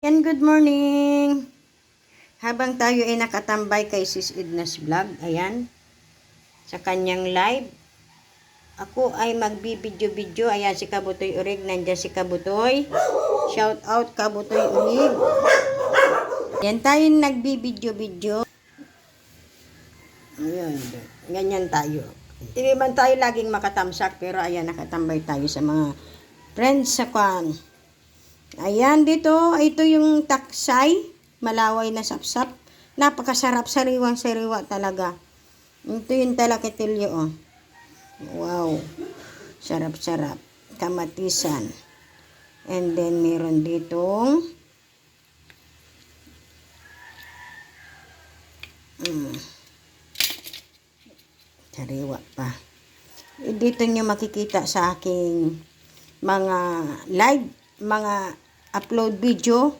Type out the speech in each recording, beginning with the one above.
And good morning! Habang tayo ay nakatambay kay Sis Edna's Vlog, ayan, sa kanyang live, ako ay magbibidyo-video. Ayan si Kabutoy Urig, nandiyan si Kabutoy. Shout out Kabutoy Urig. Ayan tayo nagbibidyo-video. Ayan, ganyan tayo. Hindi man tayo laging makatamsak, pero ayan, nakatambay tayo sa mga friends sa kwan. Ayan, ito yung taksay, malaway na sapsap. Napakasarap, sariwang-sariwa talaga. Ito yung talakitilyo, oh. Wow, sarap-sarap. Kamatisan. And then, meron ditong sariwa pa. Dito nyo makikita sa aking mga live, mga upload video,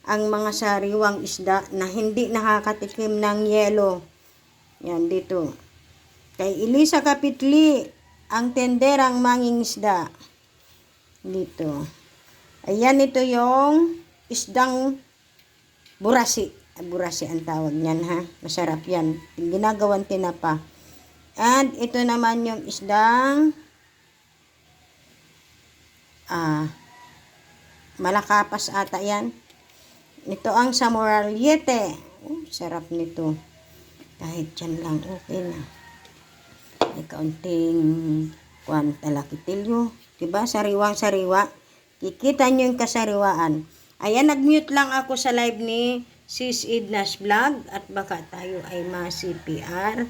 ang mga sariwang isda na hindi nakakatikim ng yelo. Yan dito. Kay Elisa Kapitli, ang tenderang manging isda. Dito. Ayan, ito yung isdang burasi. Burasi ang tawag niyan, ha. Masarap yan. Ginagawan tinapa. And ito naman yung isdang malakapas ata yan. Ito ang samoraliete. Sarap nito. Kahit dyan lang, okay na. May kaunting talakitilyo. Diba? Sariwang-sariwa. Kikita nyo yung kasariwaan. Ayan, nag-mute lang ako sa live ni Sis Edna's Vlog. At baka tayo ay ma-CPR.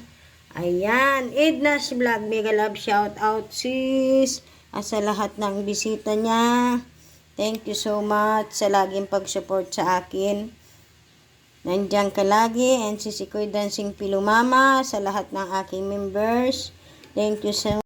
Ayan, Edna's Vlog. Mega love shout out, sis. At sa lahat ng bisita niya. Thank you so much sa laging pag-support sa akin. Nandiyan ka lagi. And si Sikoy Dancing Pilumama sa lahat ng aking members. Thank you so much.